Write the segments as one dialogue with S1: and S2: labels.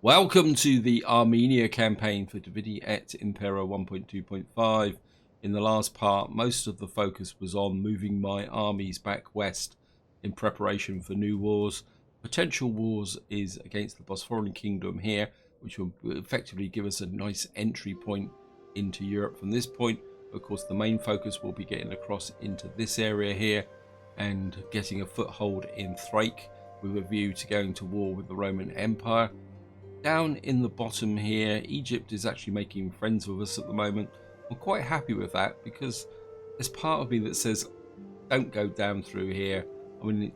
S1: Welcome to the Armenia campaign for Et Impera 1.2.5. In the last part, most of the focus was on moving my armies back west in preparation for new wars. Potential wars is against the Bosphorian kingdom here, which will effectively give us a nice entry point into Europe from this point. Of course, the main focus will be getting across into this area here and getting a foothold in Thrace with a view to going to war with the Roman Empire. Down in the bottom here, Egypt is actually making friends with us at the moment. I'm quite happy with that because there's part of me that says don't go down through here. I mean,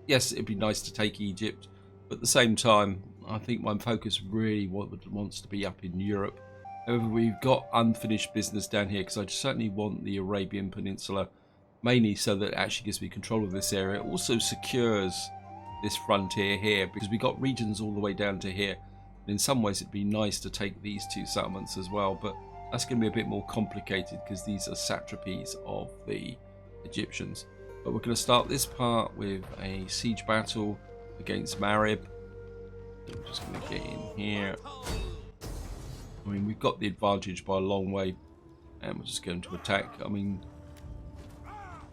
S1: yes, it'd be nice to take Egypt, but at the same time, I think my focus really wants to be up in Europe. However, we've got unfinished business down here because I certainly want the Arabian Peninsula, mainly so that it actually gives me control of this area. It also secures this frontier here because we got regions all the way down to here. In some ways it'd be nice to take these two settlements as well, but that's going to be a bit more complicated because these are satrapies of the Egyptians. But we're going to start this part with a siege battle against Marib. So we're just going to get in here. I mean, we've got the advantage by a long way, and we're just going to attack. I mean,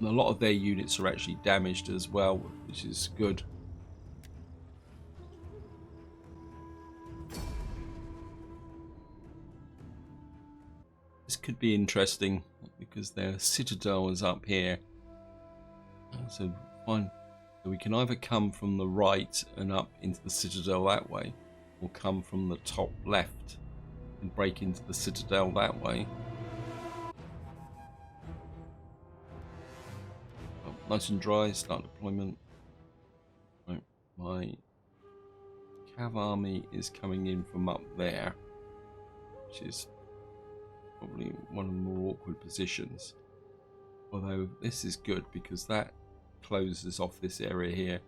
S1: a lot of their units are actually damaged as well, which is good. This could be interesting because their citadel is up here. So fine. So we can either come from the right and up into the citadel that way, or come from the top left and break into the citadel that way. Oh, nice and dry, start deployment. Right, my cav army is coming in from up there, which is probably one of the more awkward positions, although this is good because that closes off this area here.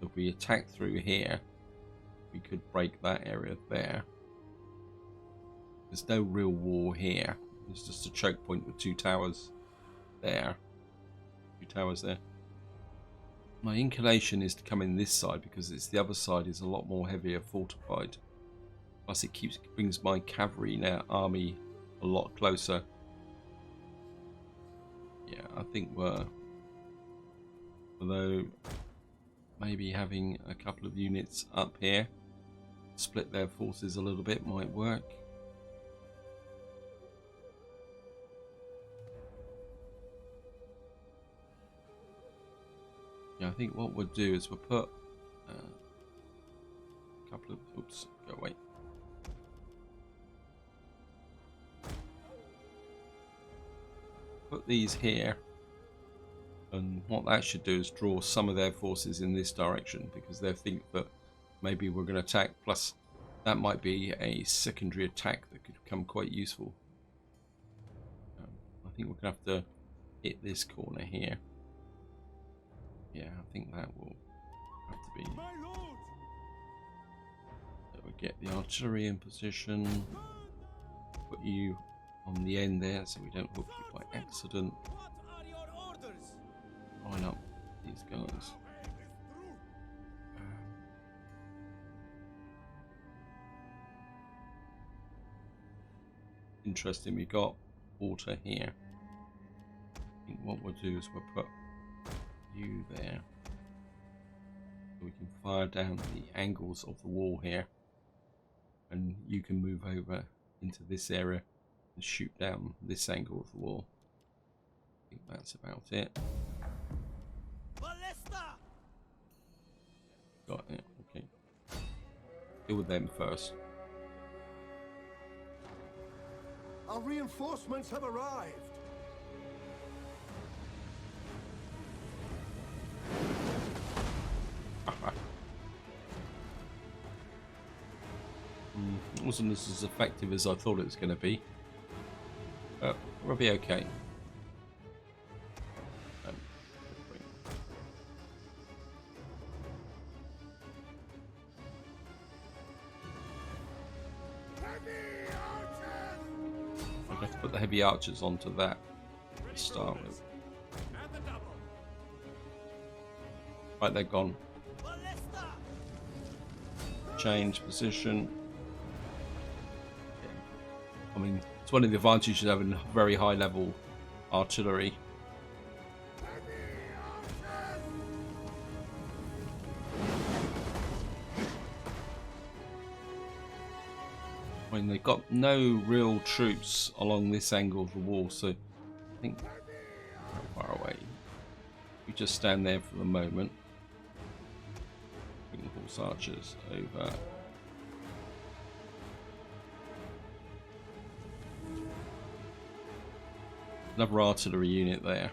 S1: If we attack through here, we could break that area there. There's no real war here, there's just a choke point with two towers there, two towers there. My inclination is to come in this side because it's the other side is a lot more heavier fortified, plus it brings my cavalry army a lot closer. Yeah, I think although maybe having a couple of units up here split their forces a little bit might work. Yeah, I think what we'll do is we'll put a couple of go away. Put these here, and what that should do is draw some of their forces in this direction because they think that maybe we're going to attack, plus that might be a secondary attack that could become quite useful. I think we're going to have to hit this corner here. Yeah, I think that will have to be. So we get the artillery in position, put you on the end there so we don't hook you by accident. Line up these guys. Interesting, we got water here. I think what we'll do is we'll put you there so we can fire down the angles of the wall here, and you can move over into this area and shoot down this angle of the wall. I think that's about it. Got it, okay. Deal with them first.
S2: Our reinforcements have arrived.
S1: It wasn't as effective as I thought it was going to be. We'll be okay. I'm going to put the heavy archers onto that to start with. Right, they're gone. change position. I mean, it's one of the advantages of having very high level artillery. I mean, they've got no real troops along this angle of the wall, so I think how far away. We just stand there for the moment. Bring the horse archers over. Another artillery unit there.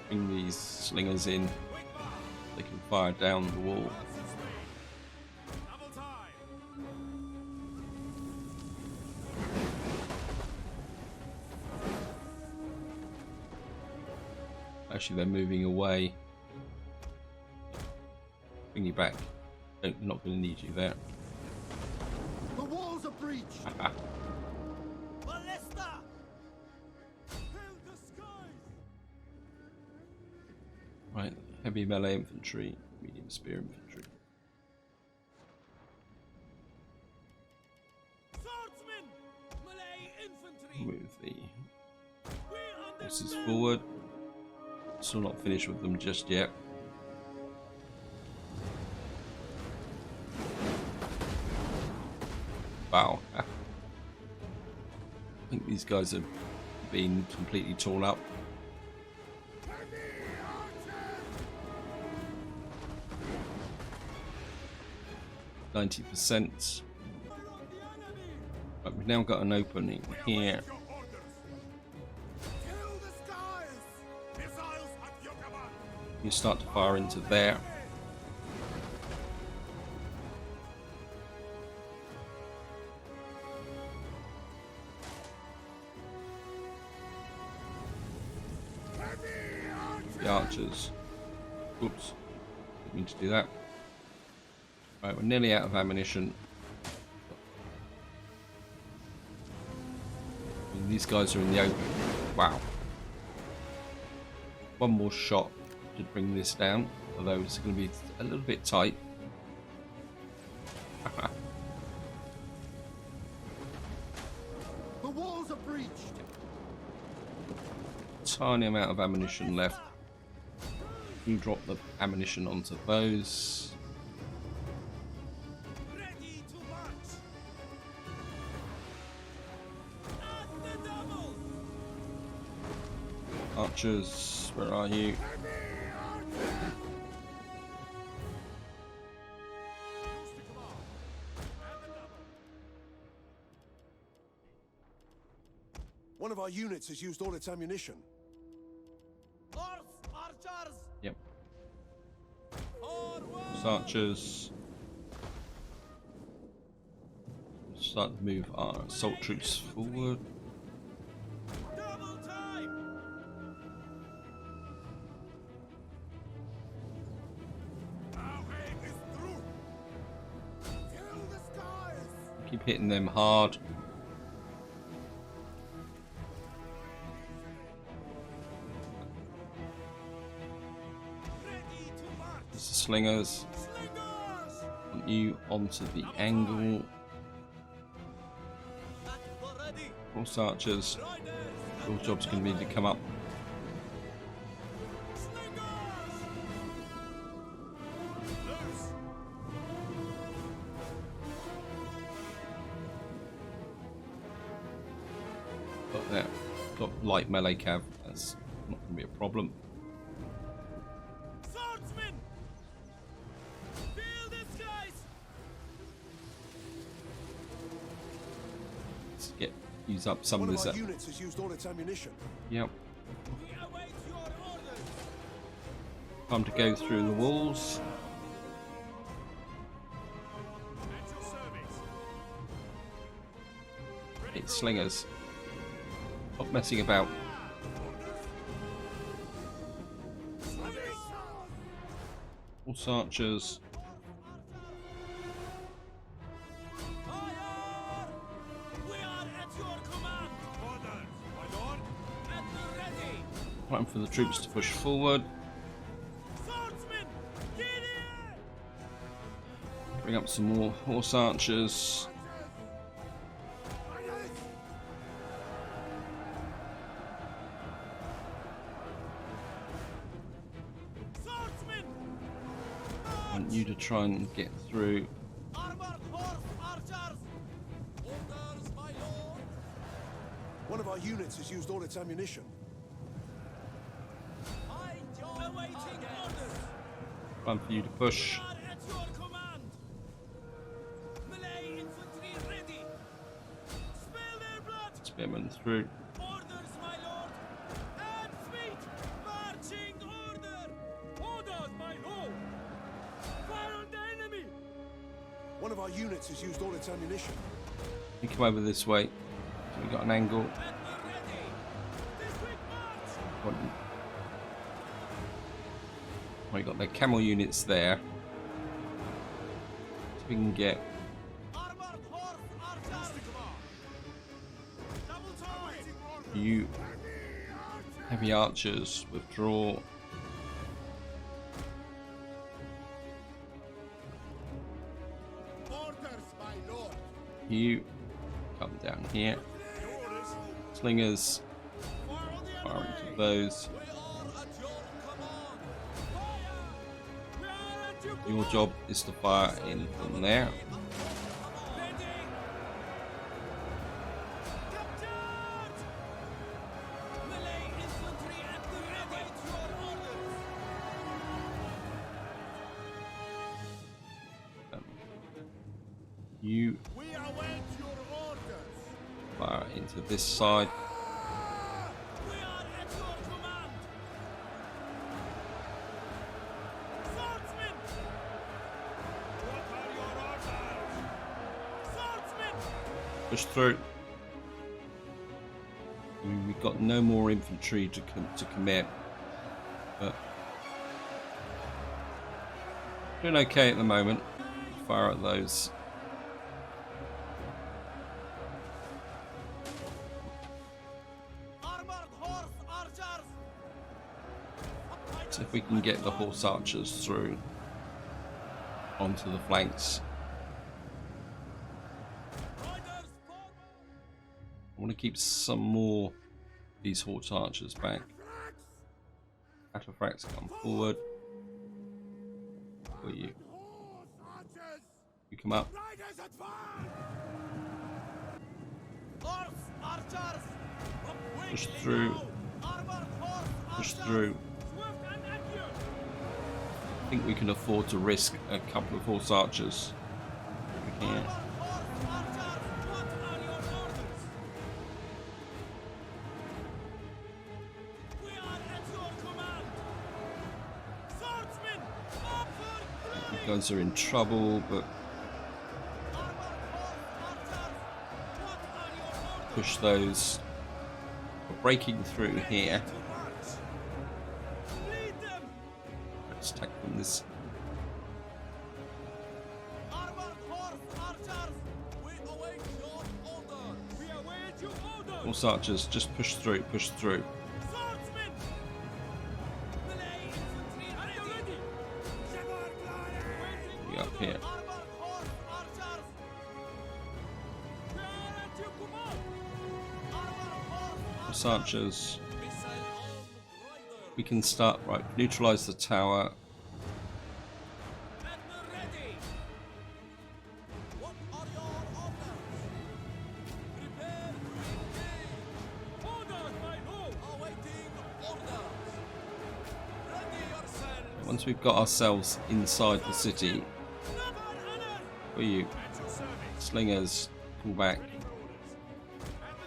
S1: Bring these slingers in. They can fire down the wall. Actually, they're moving away. Bring you back. We're not going to need you there.
S2: The walls are breached.
S1: Right, heavy melee infantry, medium spear infantry.
S3: Swordsmen! Melee infantry!
S1: Move the horses forward. Still not finished with them just yet. Wow. I think these guys have been completely torn up. %. Right, we've now got an opening here. You start to fire into there. The archers. Oops. Didn't mean to do that. Right, we're nearly out of ammunition. And these guys are in the open. Wow. One more shot to bring this down, although it's going to be a little bit tight.
S2: The walls are breached.
S1: Tiny amount of ammunition left. You drop the ammunition onto those.
S3: Ready to march! At the double!
S1: Archers, where are you?
S2: One of our units has used all its ammunition.
S3: Horse archers!
S1: Yep.
S3: Forward!
S1: Archers. Start to move our assault troops forward.
S3: Double time!
S2: Our aim is through. Kill the skies.
S1: Keep hitting them hard.
S3: Ready to march!
S1: There's the slingers.
S3: Slingers!
S1: Want you onto the angle.
S3: At the ready!
S1: Horse archers.
S3: Riders!
S1: Your job's going to be to come up.
S3: Slingers! Loose!
S1: Got that. Got light melee cav. That's not going to be a problem.
S3: Swordsmen! Fill the skies!
S1: Let's use up some
S2: One
S1: of
S2: of
S1: this.
S2: our units has used all its ammunition.
S1: Yep.
S3: We await your orders!
S1: Time to go through the walls.
S3: At your service!
S1: It's slingers. Stop messing about. Horse archers.
S3: Fire! We are at your
S1: Time for the troops to push forward.
S3: Swordsman, get here!
S1: Bring up some more horse archers.
S3: Swordsman!
S1: I want you to try and get through.
S3: Armored horse archers! Orders, my lord!
S2: One of our units has used all its ammunition.
S3: Awaiting orders!
S1: Time for you to push.
S3: We are at your command! Melee infantry ready! Spill their blood!
S1: Spearmen through.
S3: Orders, my lord! At feet! Marching order! Orders, my lord! Fire on the enemy!
S2: One of our units has used all its ammunition.
S1: You come over this way. So we've got an angle.
S3: At the ready! This quick march!
S1: We got the camel units there. So we can get
S3: Armored horse archers! Double time!
S1: you heavy archers withdraw.
S2: Orders, my lord.
S1: You come down here. Slingers
S3: Fire on the
S1: fire
S3: enemy!
S1: into those.
S3: We are at your command! Fire! We are at your
S1: Your
S3: command!
S1: job is to fire in from there.
S3: Ready! Captured! Melee infantry at the ready! Await your orders!
S1: You
S2: We await your orders.
S1: fire into this side.
S3: We are at your command! Swordsman! What are your orders? Swordsman!
S1: Push through. We've got no more infantry to commit, but doing okay at the moment. Fire at those.
S3: Armored horse archers!
S1: So if we can get the horse archers through onto the flanks.
S3: Riders forward!
S1: I want to keep some more of these horse archers back. Cataphracts come forward. For you.
S2: Horse archers.
S1: You come up.
S2: Riders advance.
S3: Horse archers!
S1: Push through.
S3: Armored horse
S1: Push
S3: archers!
S1: through.
S3: Swift and accurate!
S1: I think we can afford to risk a couple of horse archers. We can.
S3: Armored horse archers! What are your orders? We are at your command! Swordsmen! Up for
S1: You
S3: glory!
S1: guys are in trouble, but
S3: Armored horse archers! What are your orders?
S1: push those. We're breaking through here.
S3: To march! Lead them!
S1: Let's attack from this.
S3: Armored horse archers! We await your orders! We await your orders!
S1: Horse archers, just push through, push through.
S3: Swordsmen! Melee infantry ready!
S1: You up here.
S3: Armored horse archers! We are at your command! Armored horse
S1: Horse archers.
S3: missile armed rider!
S1: We can start, right, neutralize the tower.
S3: At the ready! What are your orders? Prepare to engage! Orders, my lord! Awaiting orders! Ready yourselves!
S1: Once we've got ourselves inside the city,
S3: Never honor!
S1: for you,
S3: At your service!
S1: slingers, pull back.
S3: At the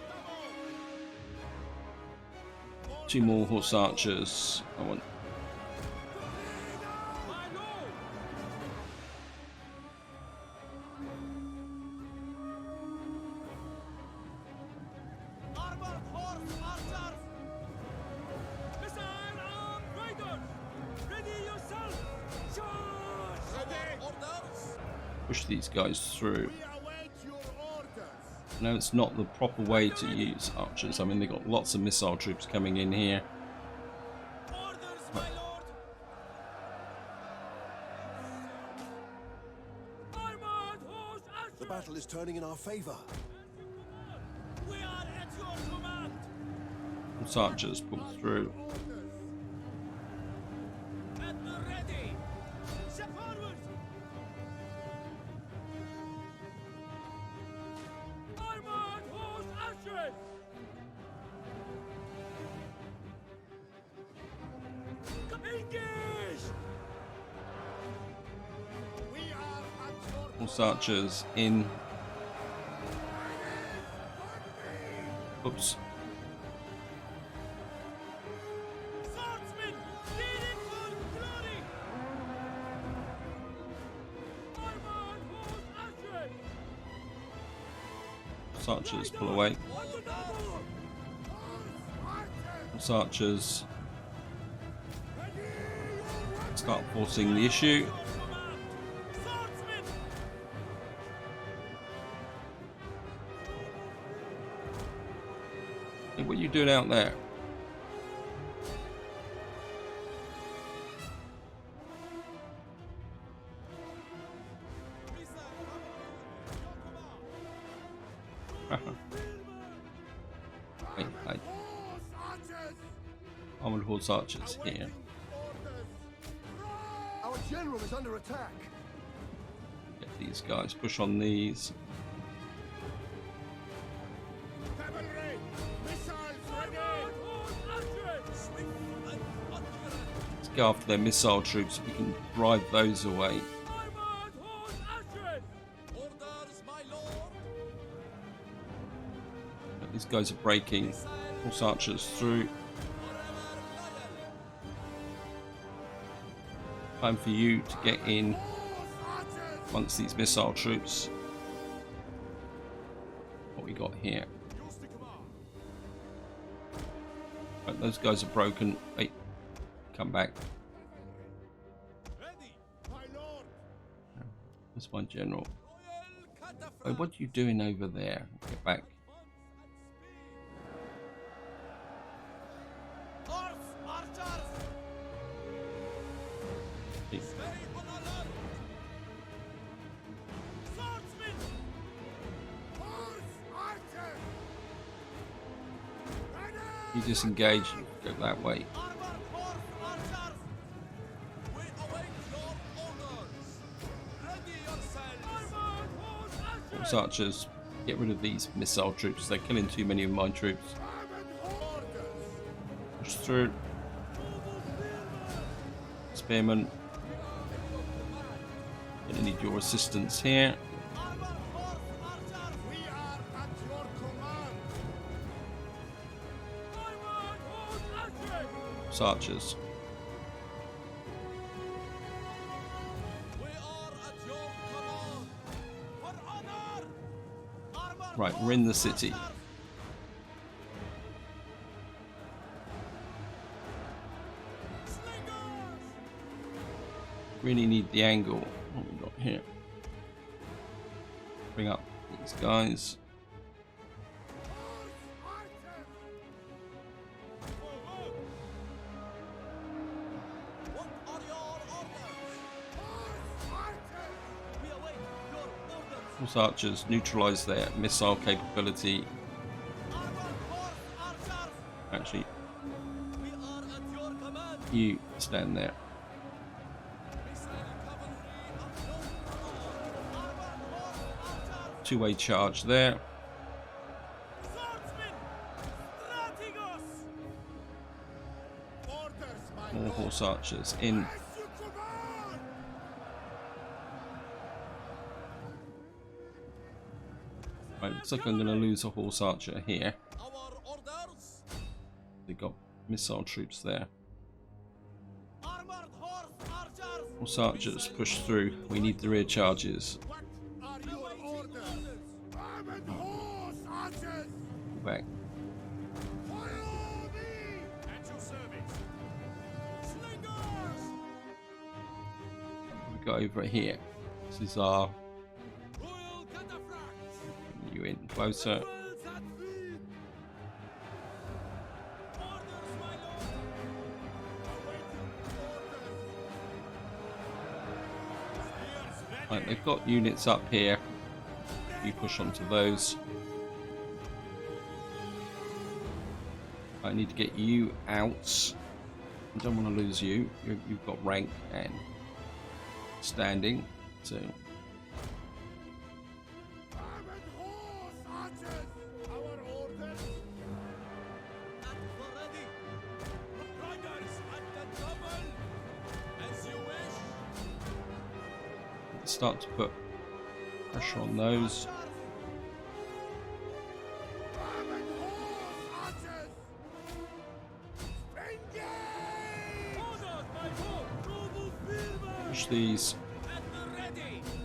S3: double!
S1: 2 more horse archers. I want
S3: My lord! Armored horse archers! Missile armed riders! Ready yourself! Charge! Ready! Orders!
S1: push these guys through.
S2: We await your orders.
S1: No, it's not the proper way to use archers. I mean, they've got lots of missile troops coming in here.
S2: battle is turning in our favor.
S3: We are at your command.
S1: Horse archers pull through.
S3: At the ready. Step forward. Armored horse archers. Engage. We are at your
S1: Horse archers in. Oops.
S3: swordsmen. Leading for glory. Armored horse archers.
S1: Horse archers pull away. Horse archers start forcing the issue.
S3: Swordsmen.
S1: Hey, what are you doing out there? Hey, hey. Armored horse archers here.
S2: Our general is under attack.
S1: Get these guys, push on these.
S3: Cavalry. Missiles ready. Horse archers. Swift and accurate.
S1: Let's go after their missile troops. We can drive those away.
S3: Armored horse archers. Orders, my lord.
S1: These guys are breaking horse archers through. Time for you to get in once these missile troops. What we got here? Right, those guys are broken. Wait, come back.
S3: Ready, my lord.
S1: That's my general.
S3: Royal catapult.
S1: Wait, what are you doing over there? Get back.
S3: Horse archers.
S1: Please.
S3: Stay on alert. Swordsmen. Horse archers. Ready.
S1: You disengage and go that way.
S3: Armored horse archers. We await your orders. Ready yourselves. Armored horse archers.
S1: Horse archers, get rid of these missile troops. They're killing too many of my troops. Push through. Spearmen. Gonna need your assistance here.
S3: Armored horse archers. We are at your command. Armored horse archers.
S1: Horse archers.
S3: We are at your command. For honor. Armored
S1: Right, we're in the city.
S3: archers. Slingers.
S1: Really need the angle. What we got here? Bring up these guys.
S3: Forward. What are your orders? We await your orders.
S1: Horse archers neutralize their missile capability.
S3: Armored horse archers.
S1: Actually,
S3: We are at your command.
S1: you stand there.
S3: Missile cavalry at your command. Armored horse archers.
S1: Two-way charge there.
S3: Swordsmen. Strategos. Orders, my
S1: More horse archers in.
S3: As you command.
S1: Right, looks like I'm going to lose a horse archer here.
S3: Our orders.
S1: They've got missile troops there.
S3: Armored horse archers.
S1: Horse archers push through. We need the rear charges.
S3: What are your orders? Armored horse archers.
S1: Go back.
S3: Follow me. At your service. Slingers.
S1: We go over here. This is our.
S3: Royal cataphracts.
S1: You in closer.
S3: Bulls at feet. Orders, my lord. Awaiting orders. Spears ready.
S1: Right, they've got units up here. You push onto those. I need to get you out. I don't want to lose you. You've got rank and standing, so. Start to put pressure on those. Push these.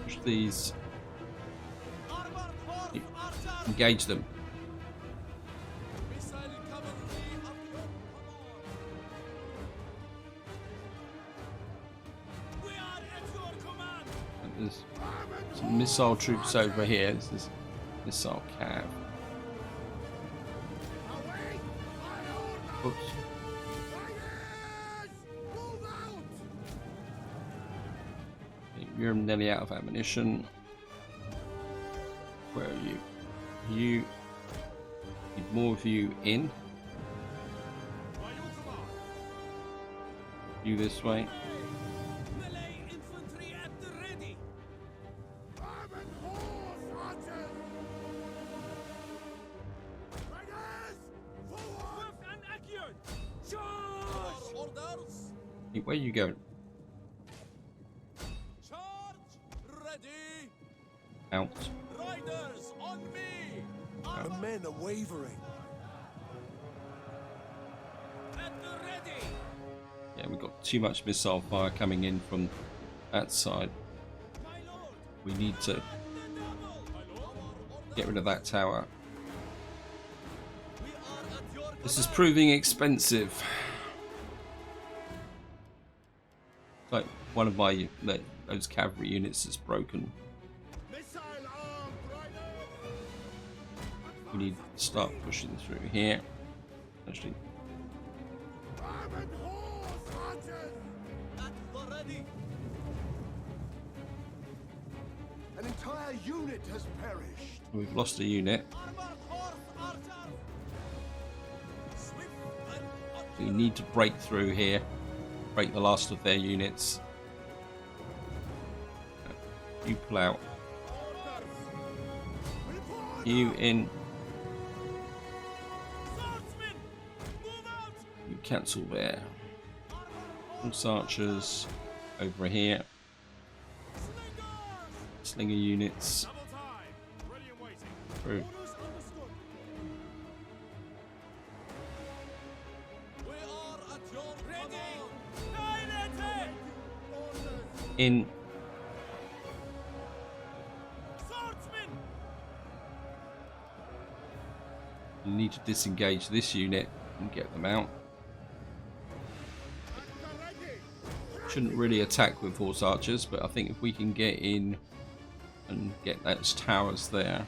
S1: Push these. Engage them. There's some missile troops over here. This is missile cav. Oops. You're nearly out of ammunition. Where are you? You need more of you in. You this way. Where are you going?
S3: Charge ready.
S1: Out.
S3: Riders on me.
S2: The men are wavering.
S3: At the ready.
S1: Yeah, we've got too much missile fire coming in from that side.
S3: My lord.
S1: We need to
S3: The double. My lord.
S1: get rid of that tower.
S3: We are at your
S1: This is proving expensive. Like one of my those cavalry units is broken.
S3: missile armed riders.
S1: We need to start pushing through here. Actually,
S3: At the ready.
S2: An entire unit has perished.
S1: we've lost a unit.
S3: Armored horse archer. Swift and
S1: We need to break through here. Break the last of their units. You pull out. You in.
S3: swordsmen. Move out.
S1: You cancel there. Horse archers over here.
S3: Slingers.
S1: Slinger units
S3: Double time. Ready and waiting.
S1: through.
S3: Orders understood. We are at your ready. Dilated. Orders.
S1: In.
S3: Swordsmen.
S1: You need to disengage this unit and get them out. Shouldn't really attack with horse archers, but I think if we can get in and get those towers there.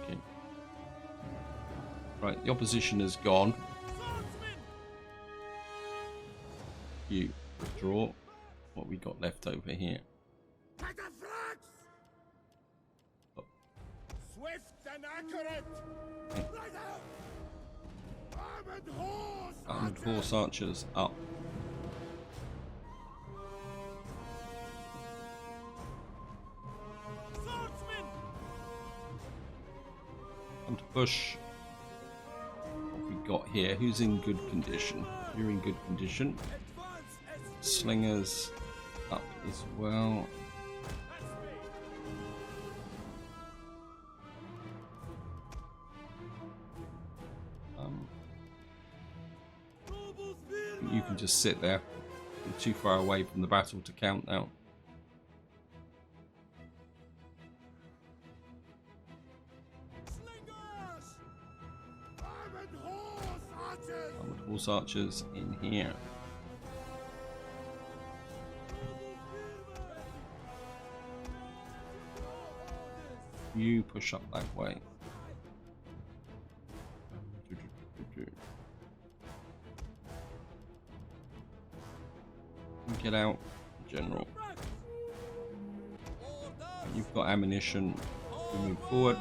S1: Okay. Right, the opposition has gone.
S3: Swordsmen.
S1: You withdraw. What we got left over here? Oh,
S3: Swift and accurate.
S1: armored horse archers up.
S3: Swordsmen.
S1: Time to push. What we got here? Who's in good condition? You're in good condition.
S3: Advance as
S1: Slingers up as well. You can just sit there. You're too far away from the battle to count now.
S3: Slingers.
S1: Armored horse archers in here. You push up that way. Get out, General. you've got ammunition. We move forward.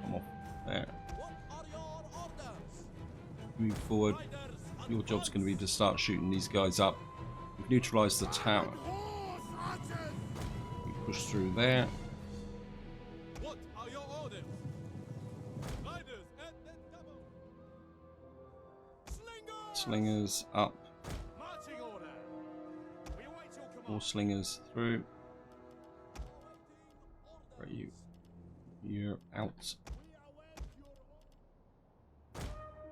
S1: Come off there.
S3: What are your orders?
S1: Move forward. Your job's going to be to start shooting these guys up. We've neutralised the tower. We push through there.
S3: What are your orders? Riders at the double.
S1: Slingers up.
S3: Marching order. We await your command.
S1: More slingers through. Where are you? You're out.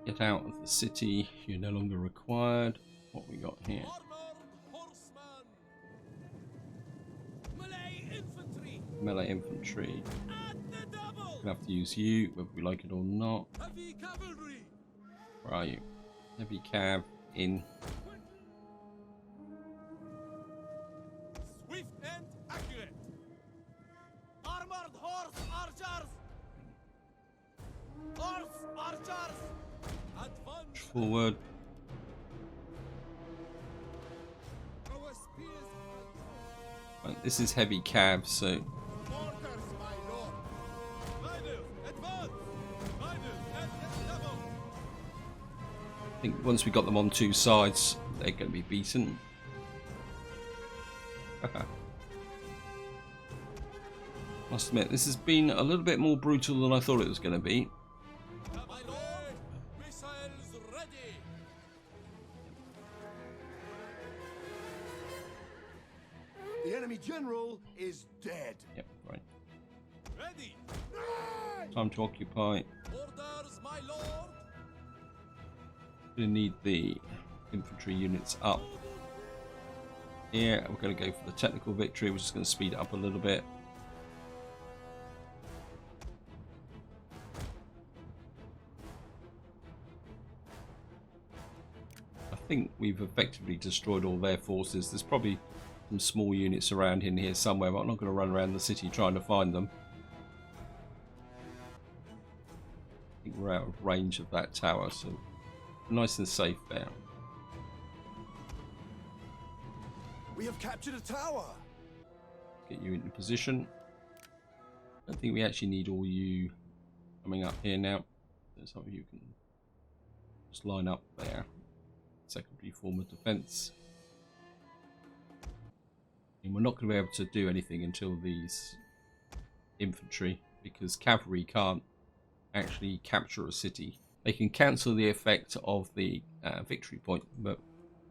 S1: Get out of the city. You're no longer required. What we got here?
S3: Armored horsemen. Melee infantry.
S1: Melee infantry.
S3: At the double.
S1: Gonna have to use you, whether we like it or not.
S3: Heavy cavalry.
S1: Where are you? Heavy cav in.
S3: Swift and accurate. Armored horse archers. Horse archers. Advance.
S1: Forward.
S3: Our spears.
S1: Right, this is heavy cav, so
S3: Orders, my lord. Riders, advance. Riders at the double.
S1: I think once we got them on two sides, they're going to be beaten. Must admit, this has been a little bit more brutal than I thought it was going to be.
S3: My lord, missiles ready.
S2: The enemy general is dead.
S1: Yep, right.
S3: Ready.
S1: Time to occupy.
S3: Orders, my lord.
S1: Going to need the infantry units up. Here, we're going to go for the technical victory. We're just going to speed it up a little bit. I think we've effectively destroyed all their forces. There's probably some small units around in here somewhere, but I'm not going to run around the city trying to find them. I think we're out of range of that tower, so nice and safe there.
S2: We have captured a tower.
S1: Get you into position. I don't think we actually need all you coming up here now. There's some of you can just line up there. Secondary form of defense. And we're not going to be able to do anything until these infantry, because cavalry can't actually capture a city. They can cancel the effect of the victory point, but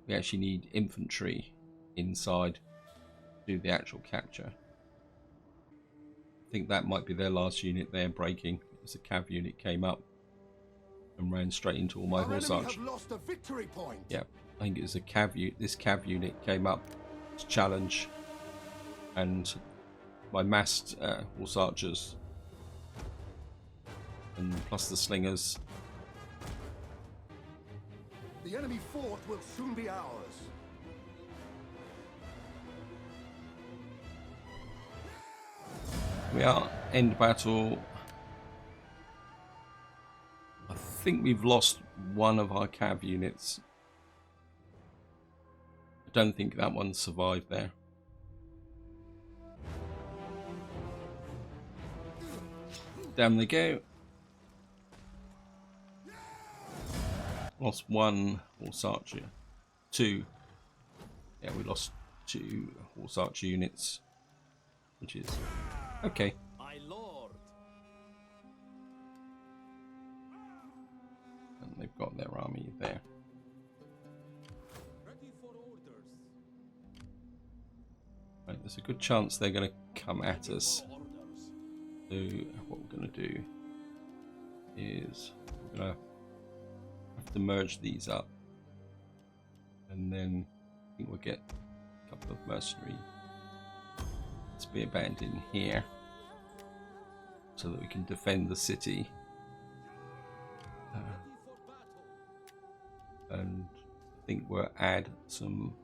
S1: we actually need infantry inside to do the actual capture. I think that might be their last unit there breaking. It was a cav unit came up and ran straight into all my horse archers.
S2: Have lost a victory point.
S1: Yeah, I think it was a cav unit. This cav unit came up to challenge, and my massed horse archers and plus the slingers.
S2: The enemy fort will soon be ours.
S1: We are end battle. I think we've lost one of our cav units. I don't think that one survived there. Down they go. Lost one horse archer. Two. Yeah, we lost 2 horse archer units, which is okay.
S3: My lord.
S1: And they've got their army there.
S3: Ready for orders.
S1: Right, there's a good chance they're going to come at us.
S3: Orders.
S1: So what we're going to do is we're going to have to merge these up, and then I think we'll get a couple of mercenary spear band in here so that we can defend the city.
S3: Ready for battle.
S1: And I think we'll add some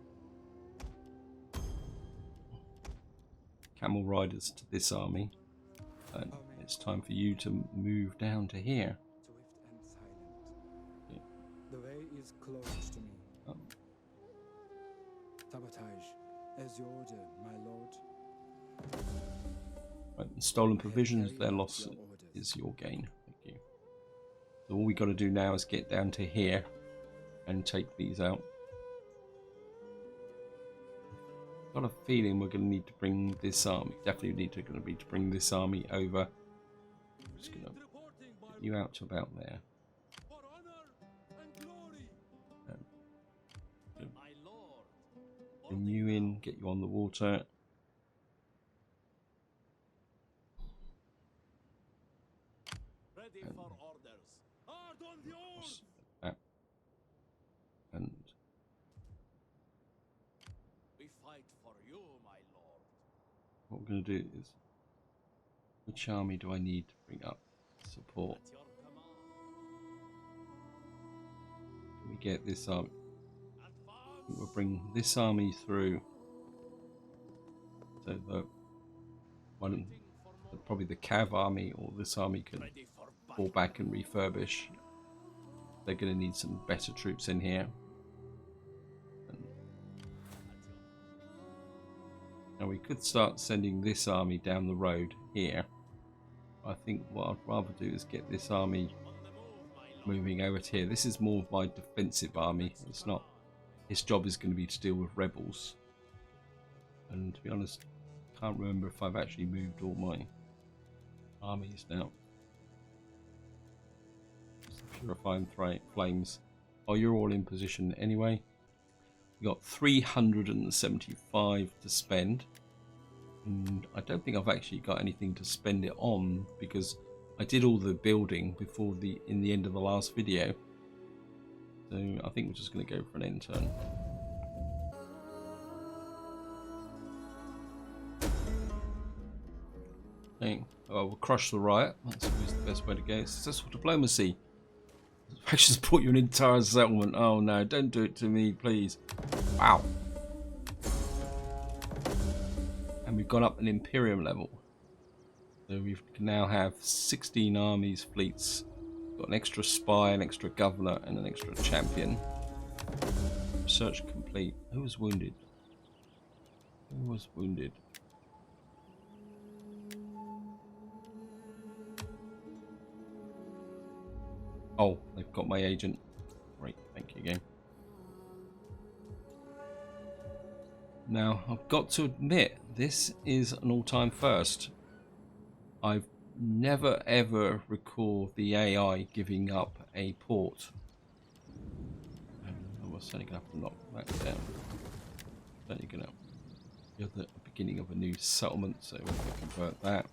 S1: camel riders to this army, and it's time for you to move down to here.
S4: Swift and silent.
S1: Yeah.
S4: The way is closed to me. Sabotage, as you order, my lord.
S1: Right, stolen provisions, their loss is your gain. Thank you. So all we got to do now is get down to here and take these out. Got a feeling we're going to need to bring this army. Definitely going to need to bring this army over. I'm just going to get you out to about there.
S3: For honor and glory. My lord.
S1: Bring you in, get you on the water.
S3: Ready for orders. Hard on the oars.
S1: And
S3: We fight for you, my lord.
S1: what we're going to do is, which army do I need to bring up? Support.
S3: At your command.
S1: Can we get this army?
S3: Advance.
S1: We'll bring this army through. So the one, probably the Cav army or this army can
S3: Ready for
S1: fall back and refurbish. They're going to need some better troops in here. Now we could start sending this army down the road here. I think what I'd rather do is get this army moving over to here. This is more of my defensive army. It's not. His job is going to be to deal with rebels. And to be honest, I can't remember if I've actually moved all my armies now. Purifying flames. Oh, you're all in position anyway. We got 375 to spend, and I don't think I've actually got anything to spend it on because I did all the building before in the end of the last video. So I think we're just going to go for an end turn. Okay. We'll crush the riot. That's always the best way to go. Successful diplomacy. Factions bought you an entire settlement. Oh no, don't do it to me, please. Wow. And we've gone up an Imperium level. So we can now have 16 armies, fleets. Got an extra spy, an extra governor, and an extra champion. Research complete. Who was wounded? Who was wounded? Oh, they've got my agent. Great, thank you again. Now, I've got to admit, this is an all-time first. I've never ever recall the AI giving up a port. We're certainly going to have to knock that down. Certainly going to be at the beginning of a new settlement, so we'll convert that.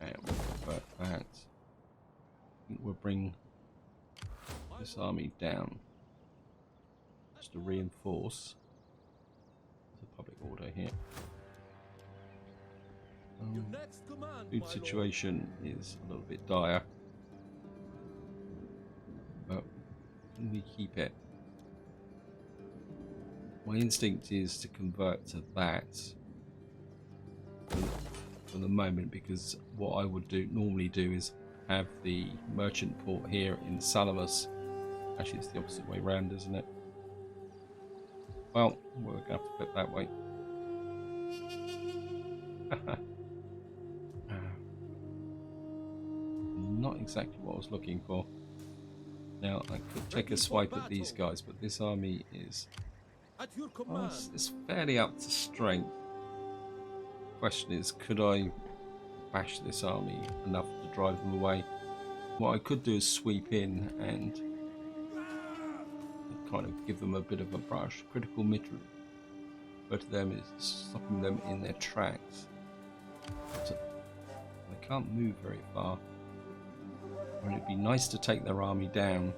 S1: And we'll convert that. I think we'll bring this army down just to reinforce the public order here.
S3: Your next command,
S1: Food
S3: my
S1: situation is a little bit dire, but can we keep it? My instinct is to convert to that for the moment, because what I would normally do is have the merchant port here in Salamis. Actually, it's the opposite way round, isn't it? Well, we're going to have to flip that way. Not exactly what I was looking for. Now, I could take a swipe at these guys, but this army is
S3: At your command.
S1: it's fairly up to strength. Question is, could I bash this army enough to drive them away? What I could do is sweep in and kind of give them a bit of a brush. Critical middle, but to them is stopping them in their tracks. So they can't move very far. And it'd be nice to take their army down.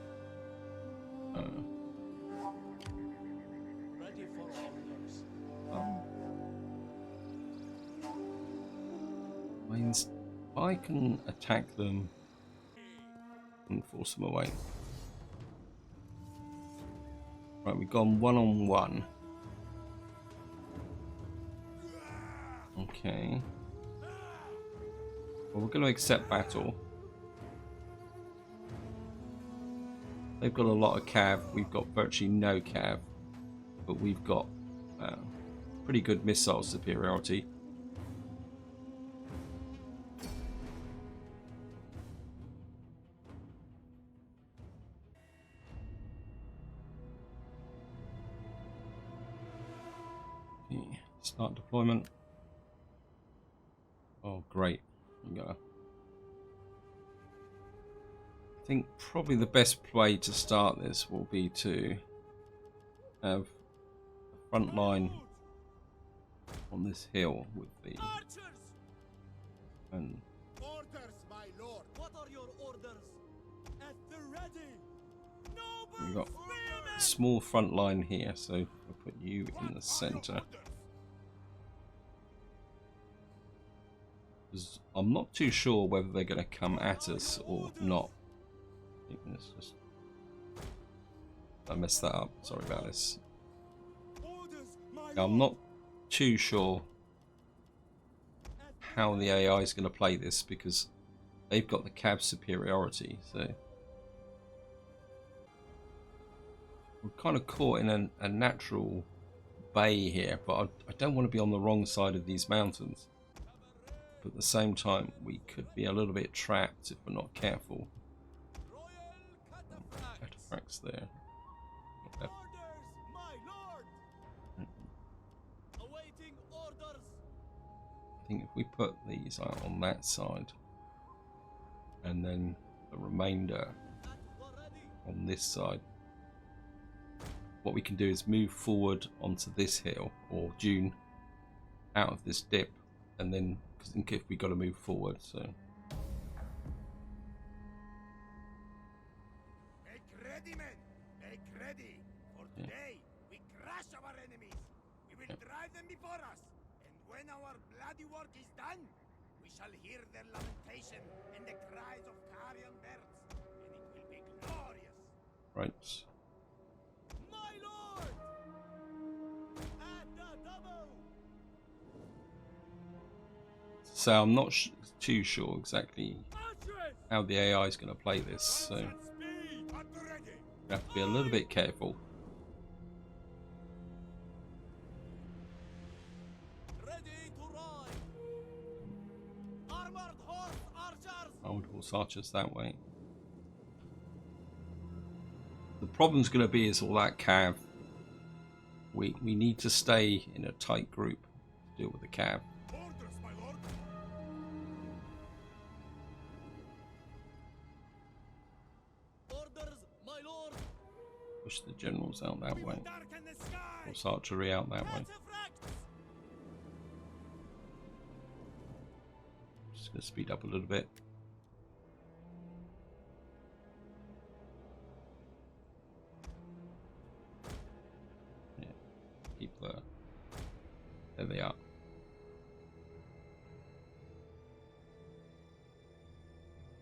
S3: Ready for orders.
S1: Means I can attack them and force them away. Right, we've gone one-on-one. Okay. Well, we're going to accept battle. They've got a lot of cav. We've got virtually no cav, but we've got pretty good missile superiority. Okay, start deployment. Oh, great. Here we go. I think probably the best way to start this will be to have a front line on this hill with the
S3: Archers!
S1: and
S3: Orders, my lord! What are your orders? At the ready!
S1: we've
S3: Noble
S1: got
S3: spearmen!
S1: a small front line here, so I'll put you in the center. 'Cause I'm not too sure whether they're going to come at us or not. I think it's just I messed that up. Sorry about this.
S3: Orders, my
S1: Now, I'm not too sure how the AI is going to play this because they've got the cab superiority, so we're kind of caught in a natural bay here, but I don't want to be on the wrong side of these mountains. But at the same time, we could be a little bit trapped if we're not careful.
S3: royal cataphracts!
S1: Cataphracts there.
S3: Orders, my lord! Awaiting orders!
S1: I think if we put these out on that side, and then the remainder
S3: At the ready!
S1: on this side, what we can do is move forward onto this hill or dune out of this dip, and then because if we got to move forward, so
S3: Make ready, men! Make ready! For today, we crush our enemies! We will drive them before us! And when our bloody work is done, we shall hear their lamentation and the cries of carrion birds, and it will be glorious!
S1: right.
S3: My lord! At the double!
S1: So I'm not too sure exactly
S3: Archers!
S1: how the AI is going to play this, so we
S3: At speed! At the ready!
S1: have to be a little bit careful.
S3: Ready to ride! Armored horse archers!
S1: Armored horse archers that way. The problem's going to be is all that cav. We need to stay in a tight group to deal with the cav.
S3: Orders, my lord! Orders, my lord!
S1: Push the generals out that
S3: We
S1: way.
S3: will darken the sky!
S1: Horse archery out that way.
S3: Cataphracts!
S1: Just going to speed up a little bit. Yeah, keep the. There they are.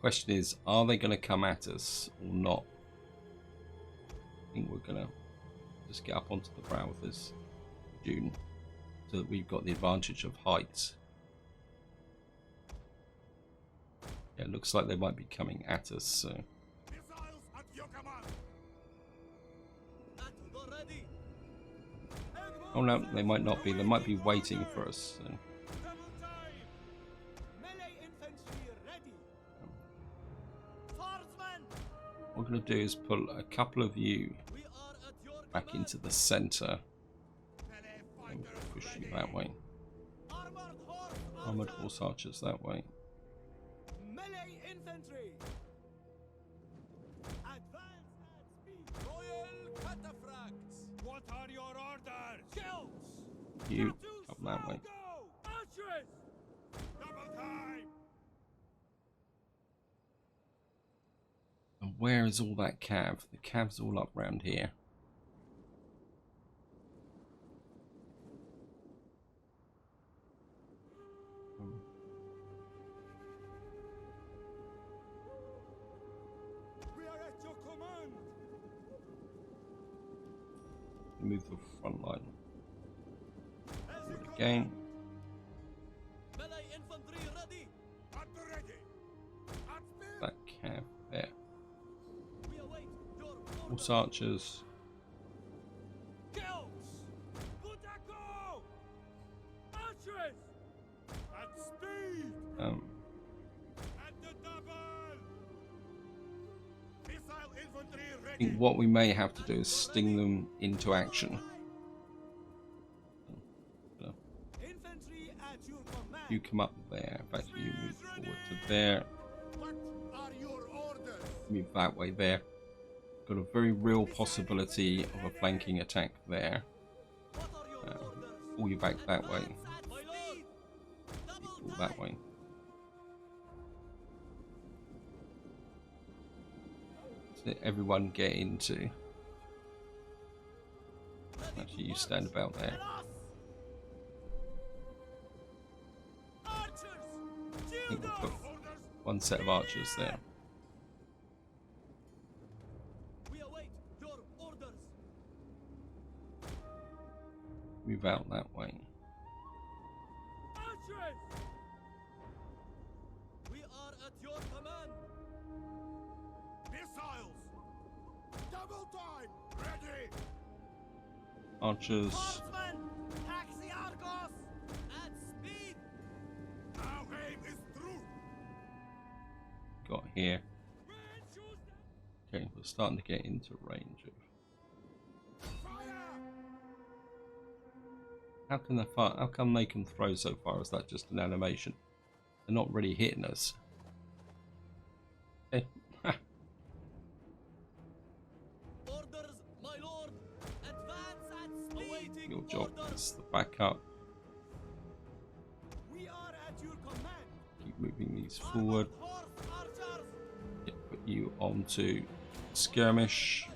S1: Question is, are they going to come at us or not? I think we're going to just get up onto the brow of this dune so that we've got the advantage of height. Yeah, it looks like they might be coming at us, so
S3: Missiles at your command! At the ready!
S1: oh no, they might not be. They might be waiting for us. So.
S3: Double time! Melee infantry ready! Swordsmen!
S1: What we're going to do is pull a couple of you
S3: We are at your
S1: back
S3: command.
S1: into the center
S3: Melee
S1: and
S3: fighters
S1: push you
S3: ready.
S1: that way.
S3: Armored horse
S1: Armored
S3: archers.
S1: horse archers that way.
S3: Melee infantry! Advance at speed! Royal cataphracts! What are your orders? Kills!
S1: You come that way.
S3: Go! Archers! Double time!
S1: And where is all that cav? The cav's all up round here.
S3: We are at your command!
S1: Move the front line
S3: As
S1: forward
S3: you
S1: again.
S3: Melee infantry ready! At the ready! At speed!
S1: That cav there.
S3: We await your
S1: Horse
S3: orders!
S1: archers.
S3: Kills! Butako! Archers! At speed! At the double! Missile infantry
S1: I
S3: ready!
S1: think what we may have to do is sting them into action. You come up there. In fact, you move forward to there.
S3: What are your orders?
S1: Move that way there. Got a very real possibility of a flanking attack there. Pull you back that way. Pull that way. So everyone get into. Actually, you stand about there. I think we'll put one set of archers there. Move out that way.
S3: We are at your command. Missiles. Double time. Ready.
S1: Archers.
S3: Swordsman, taxi Argos at speed. Our aim is through.
S1: Got here. Okay, we're starting to get into range of. How can they fire? How come they can throw so far? Is that just an animation? They're not really hitting us. Okay.
S3: Orders, my lord. Advance at speed.
S1: Your job is the backup.
S3: We are at your command.
S1: Keep moving these forward. Yeah, put you onto skirmish.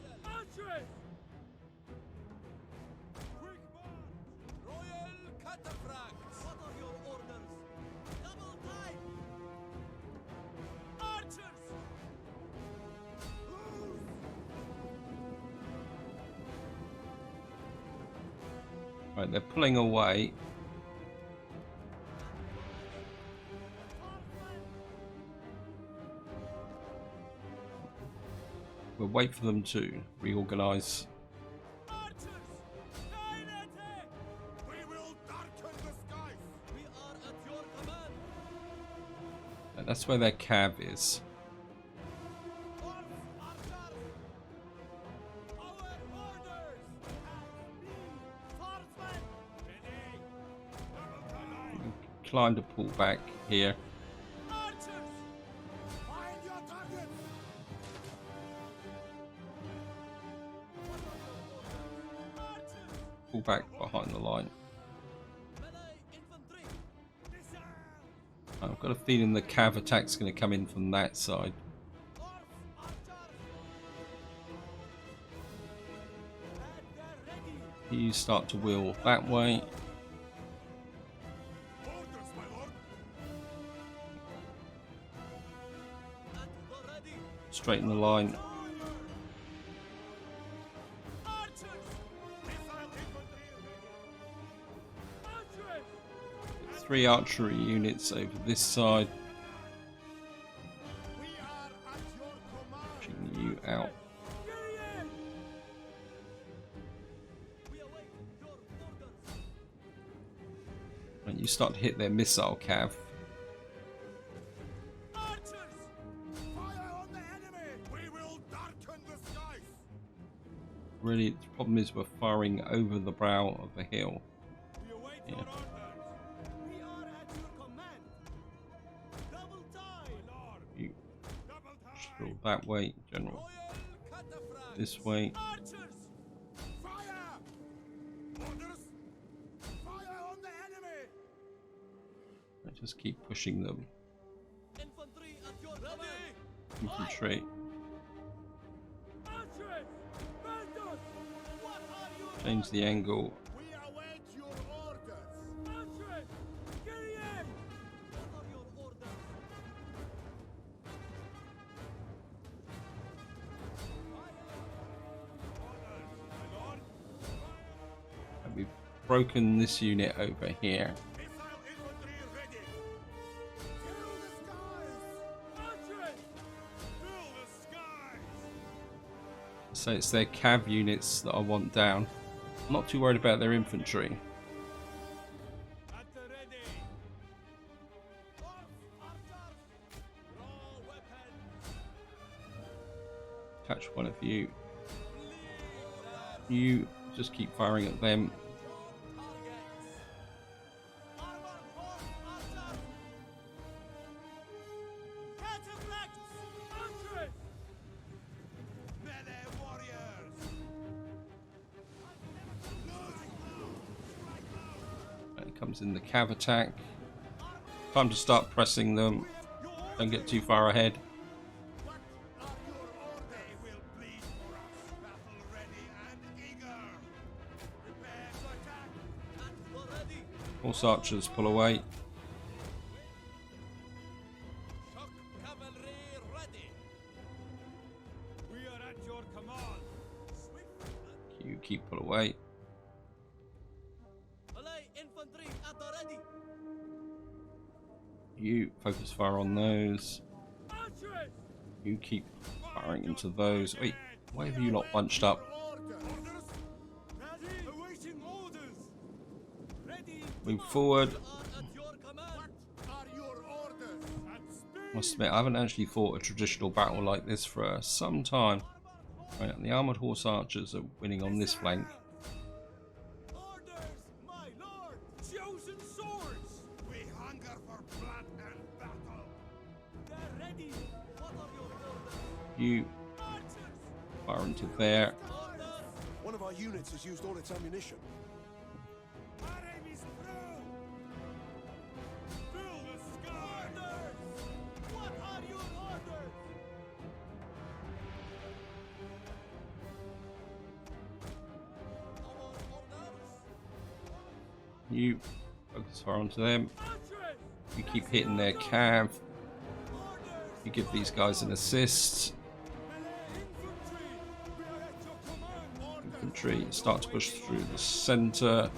S1: Right, they're pulling away. We'll wait for them to reorganize.
S3: We will darken the skies. We are at your command.
S1: And that's where their cav is. Inclined to pull back here. Pull back behind the line. I've got a feeling the cav attack's going to come in from that side. You start to wheel that way. Straighten the line. Three archery units over this side. Pushing you out. And you start to hit their missile cav. Really, the problem is we're firing over the brow of the hill. Yeah. You drill that way, General. This way. I just keep pushing them. Infantry. Change the angle.
S3: We await your orders. What are your orders?
S1: And we've broken this unit over here.
S3: Missile infantry ready. Fill the skies. Fill the skies.
S1: So it's their cav units that I want down. I'm not too worried about their infantry.
S3: At the ready. Draw weapons.
S1: Catch one of you. You just keep firing at them. comes in the cav attack. Time to start pressing them. Don't get too far ahead. Horse archers pull away. You keep pull away. You focus fire on those. You keep firing into those. Wait, why have you not bunched up? Move forward. Must admit, I haven't actually fought a traditional battle like this for some time. Right, the armored horse archers are winning on this flank. You fire into there.
S2: One of our units has used all its ammunition.
S1: You focus fire onto them. You keep hitting their cav. You give these guys an assist. Infantry start to push through the center.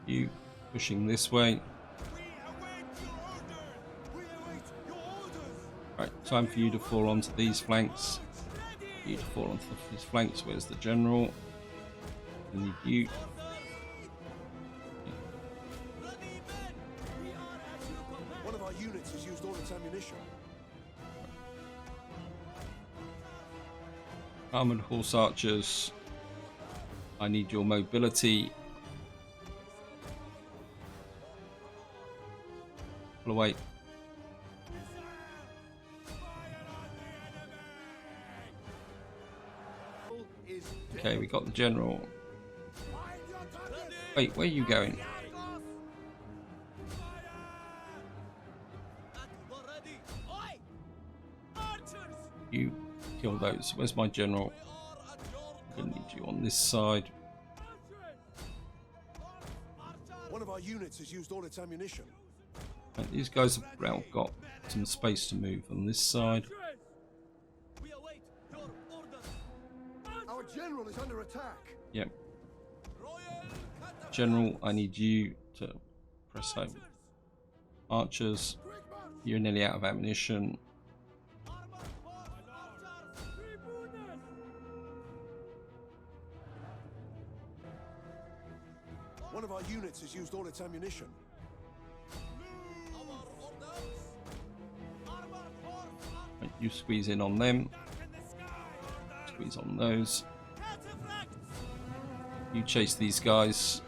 S1: You pushing this way. Right, time for you to fall onto these flanks. You to fall onto these flanks. Where's the general? I need you.
S2: One of our units has used all its ammunition.
S1: Armored horse archers. I need your mobility. Pull away. Okay, we got the general. Wait, where are you going? You kill those. Where's my general? I'm gonna need you on this side.
S2: One of our units has used all its ammunition.
S1: Right, these guys have now got some space to move on this side.
S2: Our general is under attack.
S1: Yep. General, I need you to press home. Archers, you're nearly out of ammunition.
S2: One of our units has used all its ammunition.
S1: Right, you squeeze in on them. Squeeze on those. You chase these guys.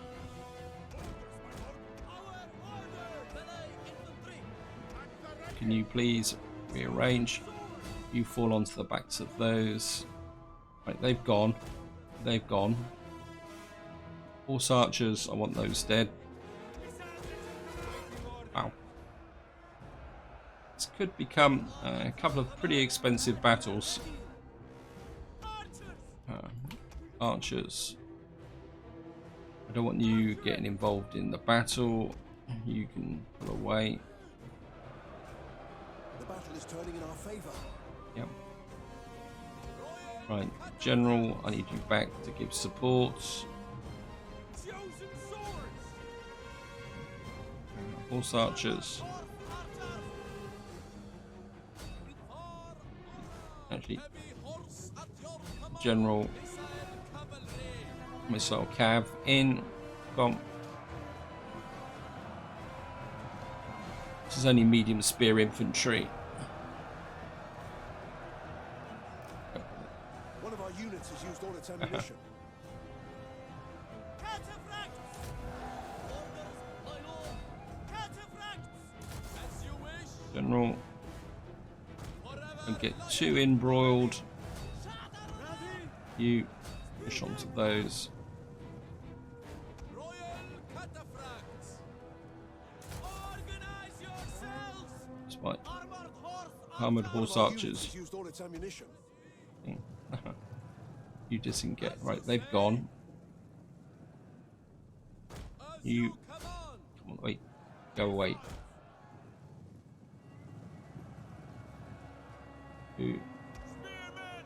S1: Can you please rearrange? You fall onto the backs of those. Right, they've gone. They've gone. Horse archers, I want those dead. Wow. This could become a couple of pretty expensive battles. Archers. I don't want you getting involved in the battle. You can pull away.
S2: The battle is turning in our favor.
S1: Yep. Right, General, I need you back to give support. Horse archers. Actually, General. Missile cav in. Come. This is only medium spear infantry.
S2: One of our units has used all its its ammunition.
S3: Cataphracts! Orders, my lord! Cataphracts! As you wish!
S1: General, don't get too embroiled. You push onto those.
S3: Royal cataphracts! Organize yourselves!
S1: Despite
S3: Armored horse
S1: armored horse
S2: One of our
S1: archers.
S2: units has used all its ammunition.
S1: You disengage. Right, they've gone. You
S3: come on!
S1: come on, wait, go away. You.
S3: Spearmen!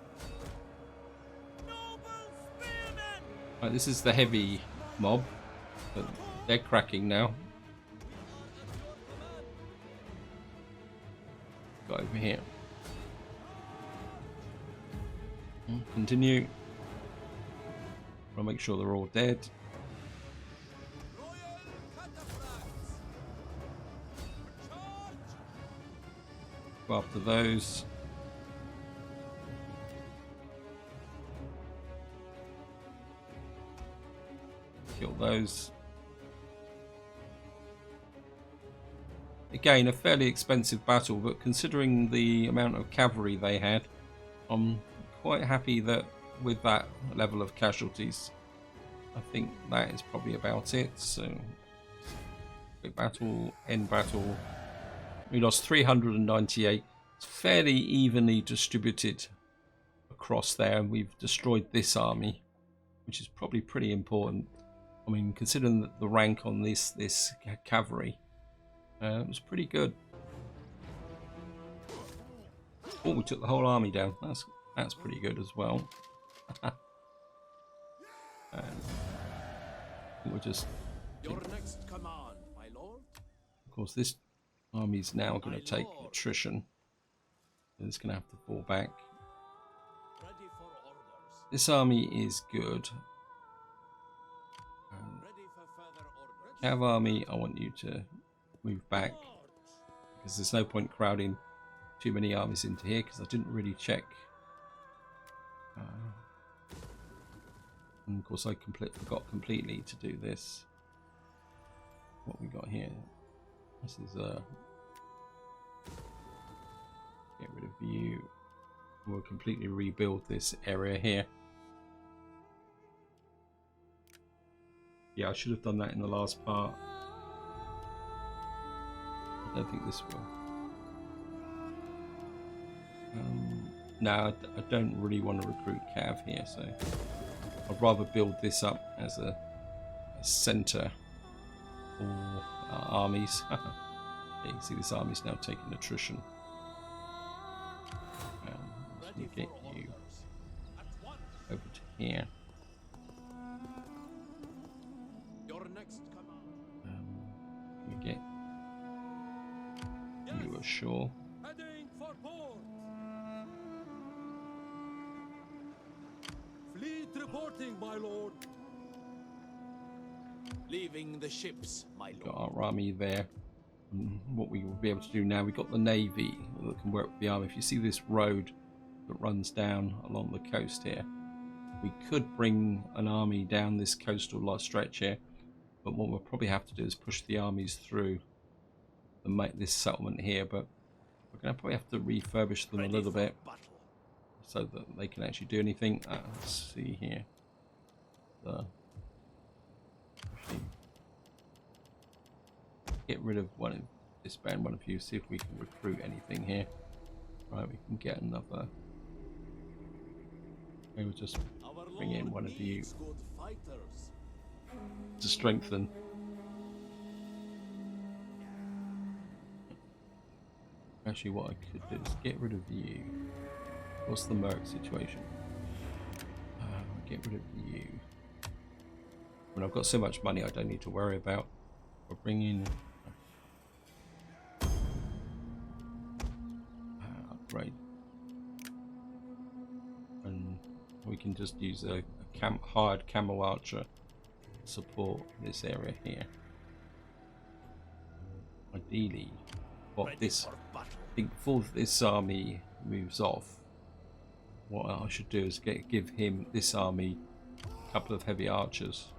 S3: Noble spearmen!
S1: Right, this is the heavy mob, but they're cracking now. Go over here. Continue. I'll make sure they're all dead.
S3: Royal cataphracts! Charge!
S1: Go after those. Kill those. Again, a fairly expensive battle, but considering the amount of cavalry they had, I'm quite happy that with that level of casualties, I think that is probably about it. So, quick battle, end battle. We lost 398. It's fairly evenly distributed across there, and we've destroyed this army, which is probably pretty important. I mean, considering the rank on this cavalry, it was pretty good. Oh, we took the whole army down. That's pretty good as well. And we're just,
S3: Your next command, my lord.
S1: of course, this army's now going to take attrition. It's going to have to fall back.
S3: Ready for orders.
S1: This army is good.
S3: Ready for further orders.
S1: Cav army, I want you to move back, because there's no point crowding too many armies into here, because I didn't really check. And of course I forgot completely to do this. What we got here? This is get rid of you. We'll completely rebuild this area here. Yeah, I should have done that in the last part. I don't think this will. No, I don't really want to recruit Cav here, so I'd rather build this up as a centre for our armies. Yeah, you can see this army's now taking attrition. Let me get you over to here.
S3: Your next command.
S1: You get you ashore.
S3: Heading for port. Fleet reporting, my lord. Leaving the ships, my
S1: Got
S3: lord.
S1: our army there. What we will be able to do now, we've got the navy that can work with the army. If you see this road that runs down along the coast here, we could bring an army down this coastal stretch here, but what we'll probably have to do is push the armies through and make this settlement here. But we're going to probably have to refurbish them a little bit so that they can actually do anything. Let's see here. Get rid of disband one of you, see if we can recruit anything here. Right, we can get another. Maybe we'll just bring in one of you to strengthen. Actually, what I could do is get rid of you. What's the merc situation? Get rid of you. When I've got so much money, I don't need to worry about. We'll bring in upgrade, and we can just use a hired camel archer to support this area here. Ideally, I think before this army moves off, what I should do is give him this army a couple of heavy archers,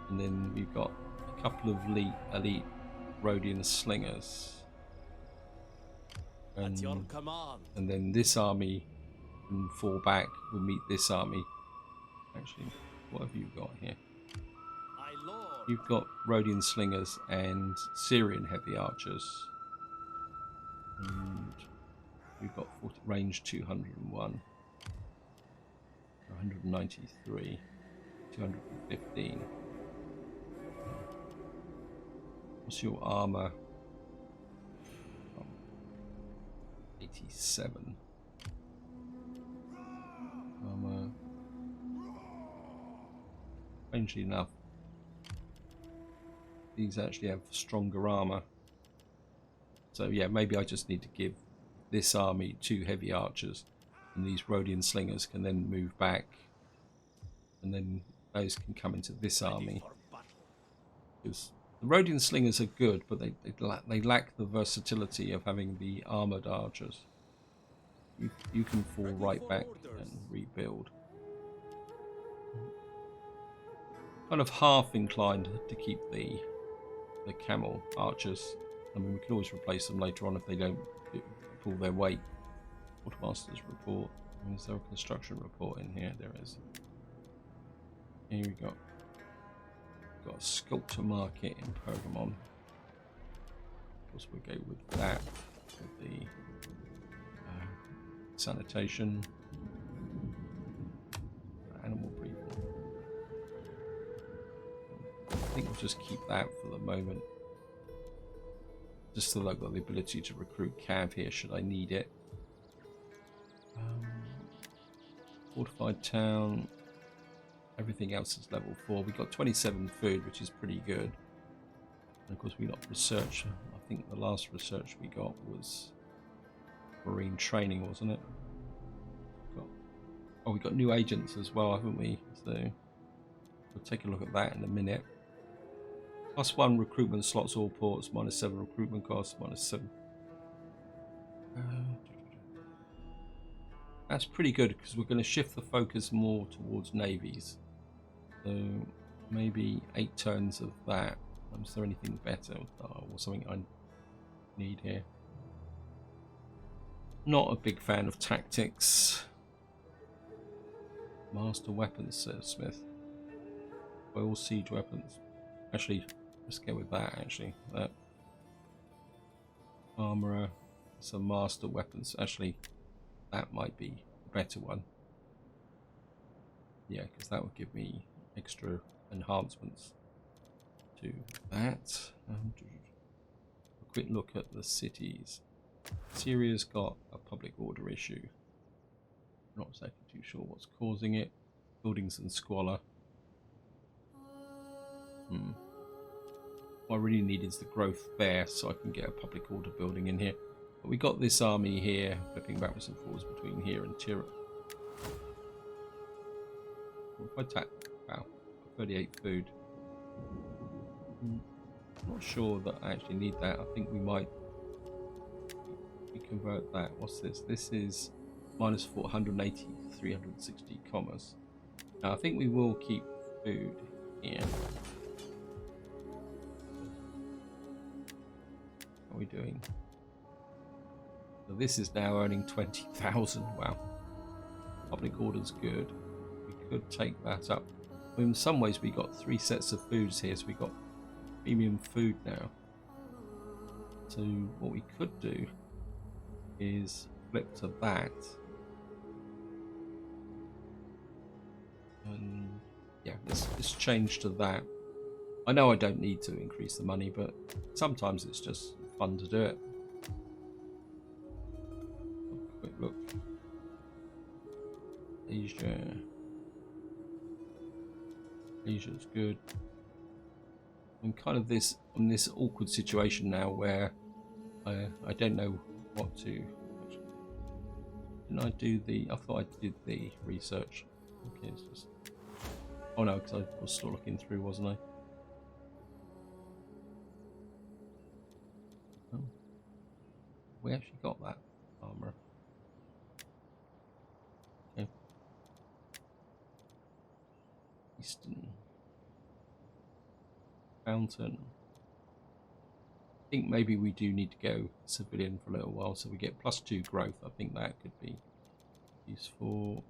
S1: and then we've got a couple of elite Rhodian slingers,
S3: At your
S1: and
S3: command.
S1: then this army can fall back. We'll meet this army. Actually, what have you got here?
S3: My lord.
S1: You've got Rhodian slingers and Syrian heavy archers, and we've got range 201, 193, 215. What's your armor? 87. Armor. Strangely enough, these actually have stronger armor. So yeah, maybe I just need to give this army 2 heavy archers, and these Rhodian slingers can then move back, and then those can come into this army. Because the Rhodian slingers are good, but they lack the versatility of having the armored archers. You can fall right back and rebuild. Kind of half inclined to keep the camel archers. I mean, we can always replace them later on if they don't pull their weight. Quartermaster's report. Is there a construction report in here? There is. Here we go. Got a sculptor market in Pergamon. Of course, we'll go with that. With the sanitation. Animal breeding. I think we'll just keep that for the moment. Just so that I've got the ability to recruit cav here should I need it. Fortified town. Everything else is level 4. We got 27 food, which is pretty good. And of course we got research. I think the last research we got was marine training, wasn't it? We got new agents as well, haven't we? So we'll take a look at that in a minute. +1 recruitment slots all ports, -7 recruitment costs, -7. That's pretty good because we're going to shift the focus more towards navies. So maybe 8 turns of that. Is there anything better or something I need here? Not a big fan of tactics. Master weapons, says Smith. Well, siege weapons. Actually, let's go with that. Actually, that armorer. Some master weapons. Actually, that might be a better one. Yeah, because that would give me extra enhancements to that. A quick look at the cities. Syria's got a public order issue. Not exactly too sure what's causing it. Buildings and squalor. What I really need is the growth there so I can get a public order building in here. But we got this army here, flipping backwards and forwards between here and Tira. Wow, 38 food. Not sure that I actually need that. I think we might convert that. What's this? This is -480, 360 commas. Now I think we will keep food here. How are we doing? So this is now earning 20,000. Wow. Public order's good. We could take that up. In some ways we got 3 sets of foods here, so we got premium food now. So what we could do is flip to that. And yeah, let's change to that. I know I don't need to increase the money, but sometimes it's just fun to do it. Quick look. Asia. Asia's good. I'm kind of in this awkward situation now where I don't know what to. Didn't I do the? I thought I did the research. Okay, it's just. Oh no, because I was still looking through, wasn't I? Oh. We actually got that armor. Eastern Fountain. I think maybe we do need to go civilian for a little while so we get +2 growth. I think that could be useful.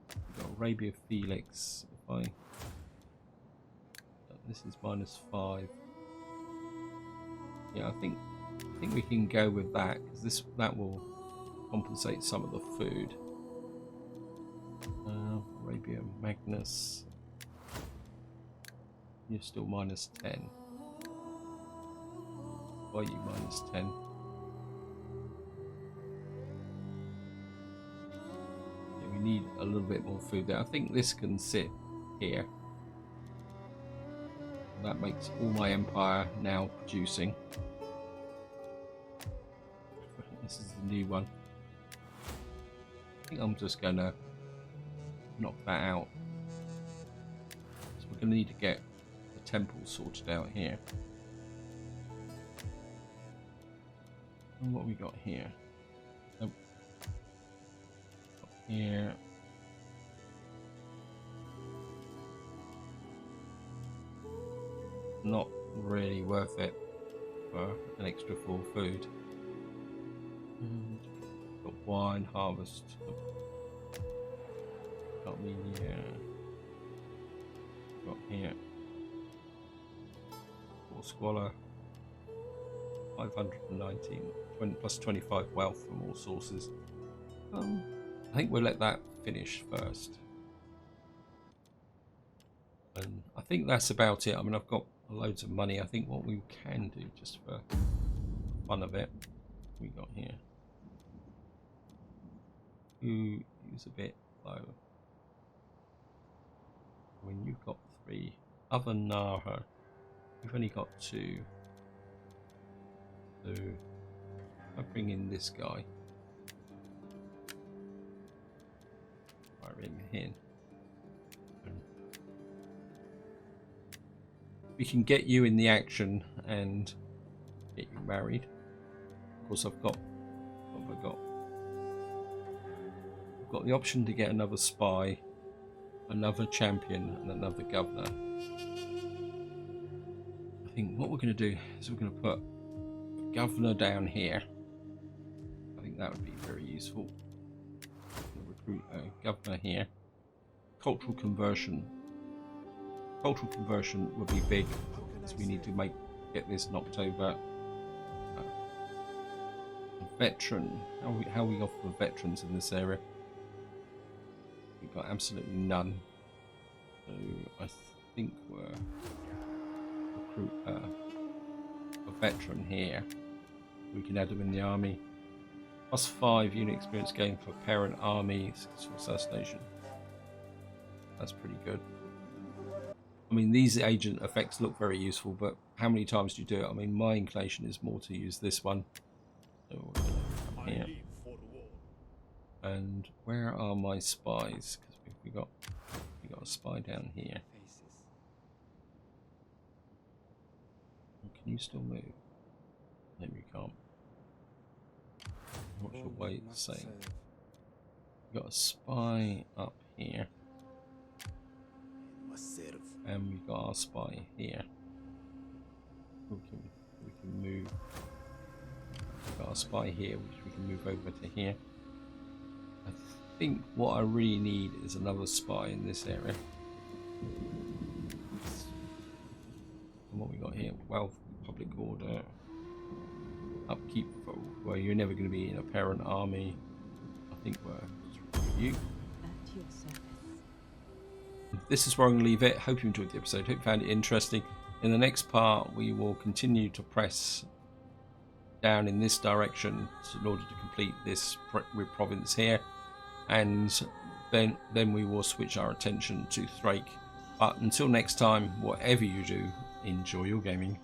S1: We've got Arabia Felix. If I this is -5. Yeah, I think we can go with that because that will compensate some of the food. Arabia Magnus. You're still -10. Why are you -10? Yeah, we need a little bit more food there. I think this can sit here. That makes all my empire now producing. This is the new one. I think I'm just gonna knock that out. So we're gonna need to get the temple sorted out here. And what we got here? Nope. Got here. Not really worth it for an extra 4 food. Got wine harvest. Got me here. Got here. Or squalor. 519. Plus 25 wealth from all sources. I think we'll let that finish first. And I think that's about it. I mean, I've got loads of money. I think what we can do, just for fun of it, we got here. Who's a bit low? I mean, you've got 3. Other Naha, you've only got 2. So I bring in this guy. I bring him in. We can get you in the action and get you married. Of course, I've got. What have I got? I've got the option to get another spy, another champion, and another governor. I think what we're going to do is we're going to put a governor down here. I think that would be very useful. We'll recruit a governor here. Cultural conversion. Cultural conversion would be big, because we need to get this knocked over. Veteran. How are we off for veterans in this area? We've got absolutely none. So I think we'll recruit a veteran here. We can add them in the army. +5 unit experience gain for parent army, successful assassination. That's pretty good. I mean, these agent effects look very useful, but how many times do you do it? I mean, my inclination is more to use this one. So we're going to come here. And where are my spies? Because we got a spy down here. Can you still move? Maybe you can't. What's your weight saying? We've got a spy up here. And we've got our spy here. We can move. We've got our spy here, which we can move over to here. I think what I really need is another spy in this area. And what we got here: wealth, public order, upkeep. Well, you're never going to be in a parent army. I think we're you.
S5: At your service.
S1: This is where I'm going to leave it. Hope you enjoyed the episode. Hope you found it interesting. In the next part, we will continue to press down in this direction in order to complete this province here, and then we will switch our attention to Thrake. But until next time, whatever you do, enjoy your gaming.